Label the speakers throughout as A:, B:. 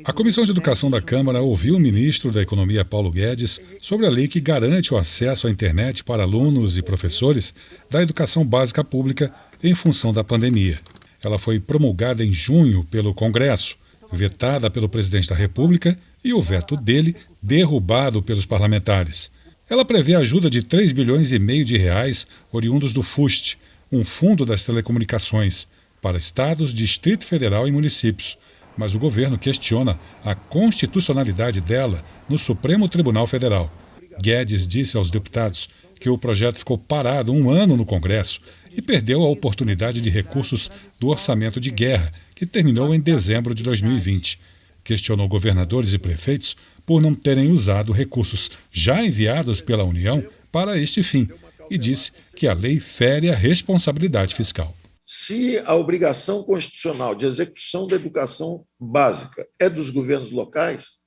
A: A Comissão de Educação da Câmara ouviu o ministro da Economia, Paulo Guedes, sobre a lei que garante o acesso à internet para alunos e professores da educação básica pública em função da pandemia. Ela foi promulgada em junho pelo Congresso, vetada pelo presidente da República e o veto dele derrubado pelos parlamentares. Ela prevê a ajuda de 3,5 bilhões de reais oriundos do FUST, um fundo das telecomunicações, para estados, Distrito Federal e municípios. Mas o governo questiona a constitucionalidade dela no Supremo Tribunal Federal. Guedes disse aos deputados que o projeto ficou parado 1 ano no Congresso e perdeu a oportunidade de recursos do orçamento de guerra, que terminou em dezembro de 2020. Questionou governadores e prefeitos por não terem usado recursos já enviados pela União para este fim e disse que a lei fere a responsabilidade fiscal.
B: Se a obrigação constitucional de execução da educação básica é dos governos locais,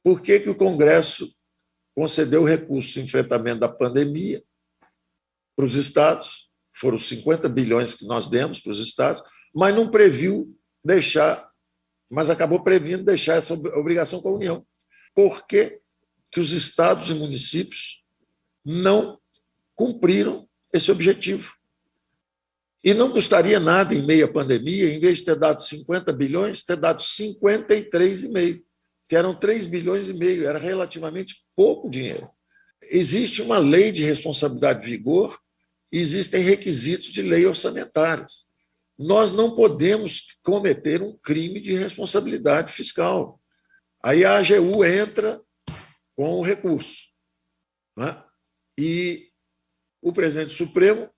B: por que o Congresso concedeu recurso de enfrentamento da pandemia para os estados? Foram 50 bilhões que nós demos para os estados, mas não previu deixar, mas acabou previndo deixar essa obrigação com a União. Por que os estados e municípios não cumpriram esse objetivo? E não custaria nada, em meio à pandemia, em vez de ter dado 50 bilhões, ter dado 53,5, que eram 3,5 bilhões, era relativamente pouco dinheiro. Existe uma lei de responsabilidade de vigor e existem requisitos de lei orçamentárias. Nós não podemos cometer um crime de responsabilidade fiscal. Aí a AGU entra com o recurso, né? E o presidente do Supremo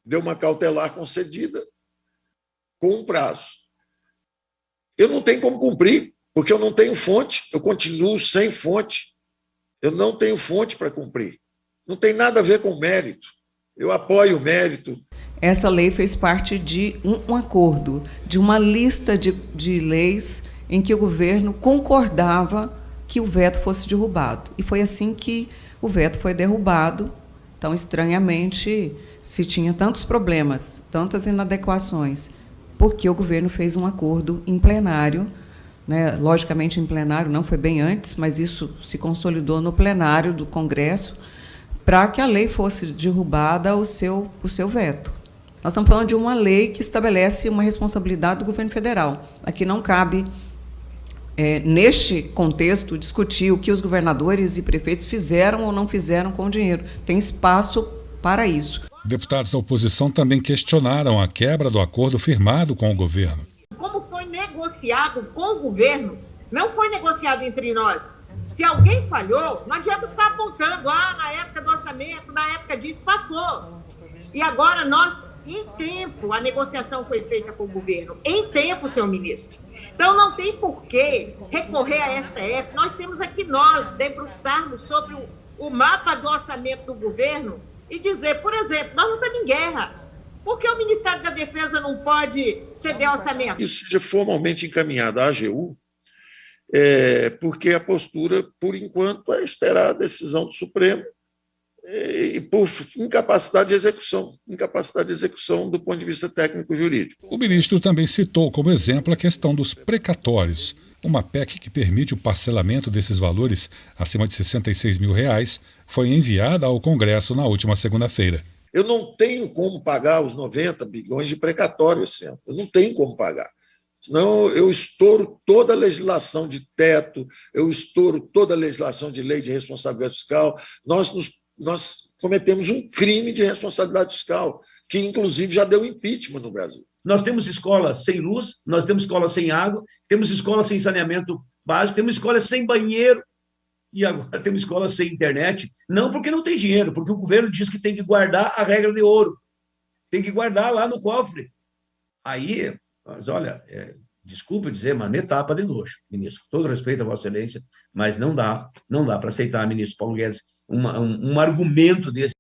B: deu uma cautelar concedida com um prazo. Eu não tenho como cumprir, porque eu não tenho fonte, eu continuo sem fonte, eu não tenho fonte para cumprir. Não tem nada a ver com mérito, eu apoio o mérito.
C: Essa lei fez parte de um acordo, de uma lista de leis em que o governo concordava que o veto fosse derrubado. E foi assim que o veto foi derrubado. Então, estranhamente, se tinha tantos problemas, tantas inadequações, porque o governo fez um acordo em plenário, né? Logicamente, em plenário, não foi bem antes, mas isso se consolidou no plenário do Congresso, para que a lei fosse derrubada o seu veto. Nós estamos falando de uma lei que estabelece uma responsabilidade do governo federal. Aqui não cabe, neste contexto, discutir o que os governadores e prefeitos fizeram ou não fizeram com o dinheiro. Tem espaço para isso.
A: Deputados da oposição também questionaram a quebra do acordo firmado com o governo.
D: Como foi negociado com o governo, não foi negociado entre nós. Se alguém falhou, não adianta ficar apontando, na época do orçamento, na época disso, passou. E agora nós, em tempo, a negociação foi feita com o governo, em tempo, senhor ministro. Então não tem por que recorrer à STF. Nós temos aqui debruçarmos sobre o mapa do orçamento do governo e dizer, por exemplo, nós não estamos em guerra. Por que o Ministério da Defesa não pode ceder orçamento?
B: Isso seja formalmente encaminhado à AGU, porque a postura, por enquanto, é esperar a decisão do Supremo e por incapacidade de execução do ponto de vista técnico-jurídico.
A: O ministro também citou como exemplo a questão dos precatórios, uma PEC que permite o parcelamento desses valores acima de R$ 66 mil, foi enviada ao Congresso na última segunda-feira.
B: Eu não tenho como pagar os 90 bilhões de precatório esse ano. Eu não tenho como pagar. Senão eu estouro toda a legislação de teto, eu estouro toda a legislação de lei de responsabilidade fiscal. Nós cometemos um crime de responsabilidade fiscal, que inclusive já deu impeachment no Brasil.
E: Nós temos escolas sem luz, nós temos escolas sem água, temos escolas sem saneamento básico, temos escolas sem banheiro e agora temos escolas sem internet. Não porque não tem dinheiro, porque o governo diz que tem que guardar a regra de ouro, tem que guardar lá no cofre. Aí, mas olha, desculpe dizer, mas me tapa de nojo, ministro. Com todo respeito a Vossa Excelência, mas não dá para aceitar, ministro Paulo Guedes, um argumento desse